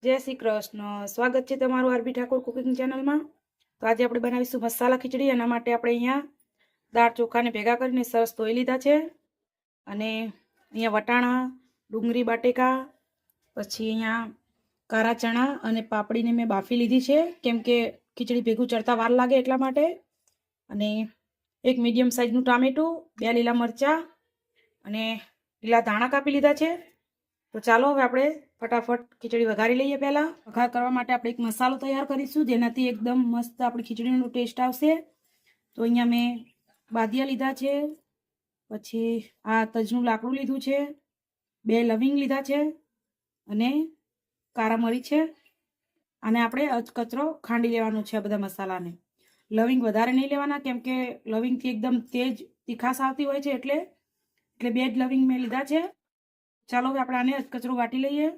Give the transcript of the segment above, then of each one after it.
જય શ્રી કૃષ્ણ। સ્વાગત છે તમારું આરબી ઠાકોર કુકિંગ ચેનલમાં। તો આજે આપણે બનાવીશું મસાલા ખીચડી। એના માટે આપણે અહીંયા દાળ ચોખાને ભેગા કરીને સરસ ધોઈ લીધા છે અને અહીંયા વટાણા, ડુંગળી, બટેકા, પછી અહીંયા કારા ચણા અને પાપડીને મેં બાફી લીધી છે કેમ કે ખીચડી ભેગું ચડતા વાર લાગે એટલા માટે। અને એક મીડિયમ સાઇઝનું ટામેટું, 2 લીલા મરચાં અને લીલા ધાણા કાપી લીધા છે। તો ચાલો હવે આપણે ફટાફટ ખીચડી વઘારી લઈએ। પહેલા વઘાર કરવા માટે આપણે એક મસાલો તૈયાર કરીશું જેનાથી એકદમ મસ્ત આપણી ખીચડીનો ટેસ્ટ આવશે। તો અહીંયા મેં બાદિયા લીધા છે, પછી આ તજનું લાકડું લીધું છે, 2 લવિંગ લીધા છે અને કારા મરી છે। આને આપણે અચકચરો ખાંડી લેવાનો છે આ બધા મસાલાને। લવિંગ વધારે નહીં લેવાના કેમ કે લવિંગથી એકદમ તેજ તીખાશ આવતી હોય છે એટલે 2 જ લવિંગ મેં લીધા છે। ચાલો હવે આપણે આને અચકચરો વાટી લઈએ।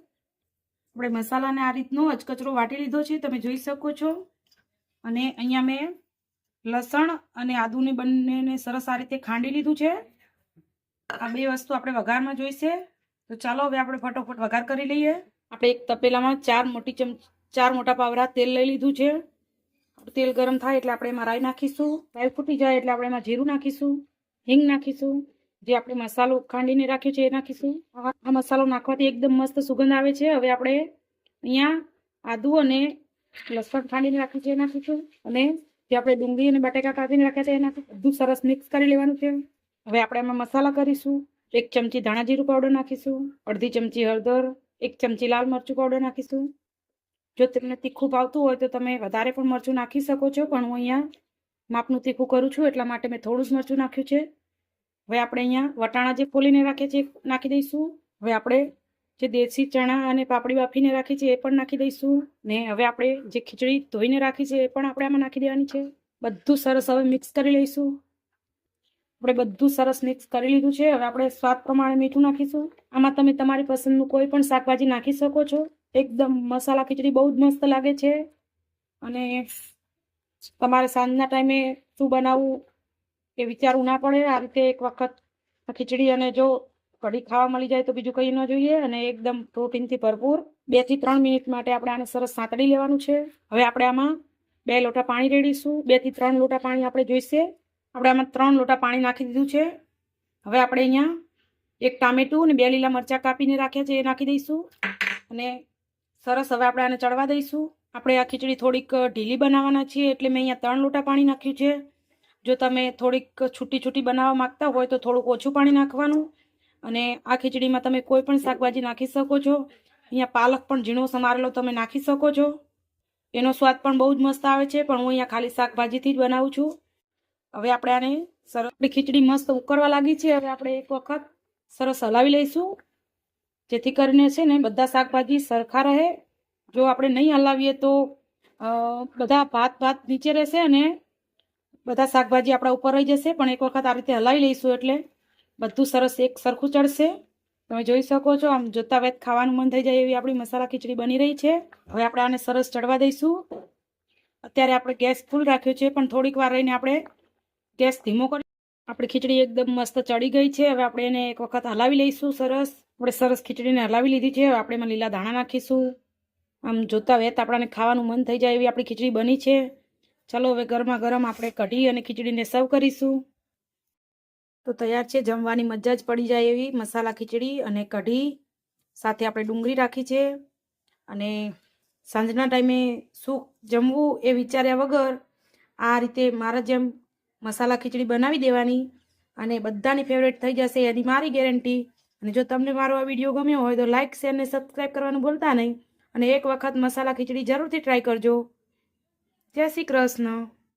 આપણે મસાલાને આ રીતનો અચકચરો વાટી લીધો છે, તમે જોઈ શકો છો। અને અહીંયા મેં લસણ અને આદુને બંનેને સરસ આ રીતે ખાંડી લીધું છે। આ 2 વસ્તુ આપણે વઘારમાં જોઈશે। તો ચાલો હવે આપણે ફટોફટ વઘાર કરી લઈએ। આપણે એક તપેલામાં 4 મોટા પાવરા તેલ લઈ લીધું છે। તેલ ગરમ થાય એટલે આપણે એમાં રાઈ નાખીશું। રાઈ ફૂટી જાય એટલે આપણે એમાં જીરું નાખીશું, હિંગ નાખીશું, જે આપણે મસાલો ખાંડીને રાખ્યો છે એ નાખીશું। આ મસાલો નાખવાથી એકદમ મસ્ત સુગંધ આવે છે। હવે આપણે અહીંયા આદુ અને લસણ ખાંડીને રાખ્યું છે એ નાખીશું અને જે આપણે ડુંગળી અને બટાકા કાપીને રાખ્યા છે એ નાખીશું। બધું સરસ મિક્સ કરી લેવાનું છે। હવે આપણે આમાં મસાલા કરીશું। 1 ચમચી ધાણા જીરું પાવડર નાખીશું, અડધી ચમચી હળદર, 1 ચમચી લાલ મરચું પાવડર નાખીશું। જો તમને તીખું ભાવતું હોય તો તમે વધારે પણ મરચું નાખી શકો છો, પણ હું અહીંયા માપનું તીખું કરું છું એટલા માટે મેં થોડું જ મરચું નાખ્યું છે। હવે આપણે અહીંયા વટાણા જે ફોલીને રાખ્યા છે નાખી દઈશું। હવે આપણે જે દેશી ચણા અને પાપડી બાફીને રાખી છે એ પણ નાખી દઈશું ને હવે આપણે જે ખીચડી ધોઈને રાખી છે એ પણ આપણે આમાં નાખી દેવાની છે। બધું સરસ હવે મિક્સ કરી લઈશું। આપણે બધું સરસ મિક્સ કરી લીધું છે। હવે આપણે સ્વાદ પ્રમાણે મીઠું નાખીશું। આમાં તમે તમારી પસંદનું કોઈ પણ શાકભાજી નાખી શકો છો। એકદમ મસાલા ખીચડી બહુ જ મસ્ત લાગે છે અને તમારે સાંજના ટાઈમે શું બનાવવું એ વિચારવું ના પડે। આ રીતે એક વખત ખીચડી અને જો કઢી ખાવા મળી જાય તો બીજું કંઈ ન જોઈએ અને એકદમ પ્રોટીનથી ભરપૂર। 2 થી 3 મિનિટ માટે આપણે આને સરસ સાંતળી લેવાનું છે। હવે આપણે આમાં 2 લોટા પાણી રેડીશું। 2 થી 3 લોટા પાણી આપણે જોઈશે। આપણે આમાં 3 લોટા પાણી નાખી દીધું છે। હવે આપણે અહીંયા એક ટામેટું અને 2 લીલા મરચાં કાપીને રાખ્યા છે એ નાખી દઈશું અને સરસ હવે આપણે આને ચડવા દઈશું। આપણે આ ખીચડી થોડીક ઢીલી બનાવવાના છીએ એટલે મેં અહીંયા 3 લોટા પાણી નાખ્યું છે। જો તમે થોડીક છૂટી બનાવવા માંગતા હોય તો થોડુંક ઓછું પાણી નાખવાનું અને આ ખીચડીમાં તમે કોઈ પણ શાકભાજી નાખી શકો છો। અહીંયા પાલક પણ ઝીણો સમારેલો તમે નાખી શકો છો, એનો સ્વાદ પણ બહુ જ મસ્ત આવે છે, પણ હું અહીંયા ખાલી શાકભાજીથી જ બનાવું છું। હવે આપણે આને સરસ, આપણી ખીચડી મસ્ત ઉકળવા લાગી છે। હવે આપણે એક વખત સરસ હલાવી લઈશું જેથી કરીને છે ને બધા શાકભાજી સરખા રહે। જો આપણે નહીં હલાવીએ તો બધા ભાત નીચે રહેશે અને બધા શાકભાજી આપણા ઉપર રહી જશે, પણ એક વખત આ રીતે હલાવી લઈશું એટલે બધું સરસ એક સરખું ચડશે। તમે જોઈ શકો છો, આમ જોતા વેત ખાવાનું મન થઈ જાય એવી આપણી મસાલા ખીચડી બની રહી છે। હવે આપણે આને સરસ ચડવા દઈશું। અત્યારે આપણે ગેસ ફૂલ રાખ્યો છે, પણ થોડીક વાર રહીને આપણે ગેસ ધીમો કરી, આપણી ખીચડી એકદમ મસ્ત ચડી ગઈ છે। હવે આપણે એને એક વખત હલાવી લઈશું સરસ। આપણે સરસ ખીચડીને હલાવી લીધી છે। હવે આપણે એમાં લીલા ધાણા નાખીશું। આમ જોતા વેત આપણને ખાવાનું મન થઈ જાય એવી આપણી ખીચડી બની છે। ચલો હવે ગરમા ગરમ આપણે કઢી અને ખીચડીને સર્વ કરીશું। તો તૈયાર છે જમવાની મજા જ પડી જાય એવી મસાલા ખીચડી અને કઢી, સાથે આપણે ડુંગળી રાખી છે અને સાંજના ટાઈમે શું જમવું એ વિચાર્યા વગર આ રીતે મારા જેમ મસાલા ખીચડી બનાવી દેવાની અને બધાની ફેવરેટ થઈ જશે એની મારી ગેરંટી। અને જો તમને મારો આ વિડીયો ગમ્યો હોય તો લાઇક, શેર અને સબસ્ક્રાઈબ કરવાનું ભૂલતા નહીં અને એક વખત મસાલા ખીચડી જરૂરથી ટ્રાય કરજો। જય શ્રી કૃષ્ણ।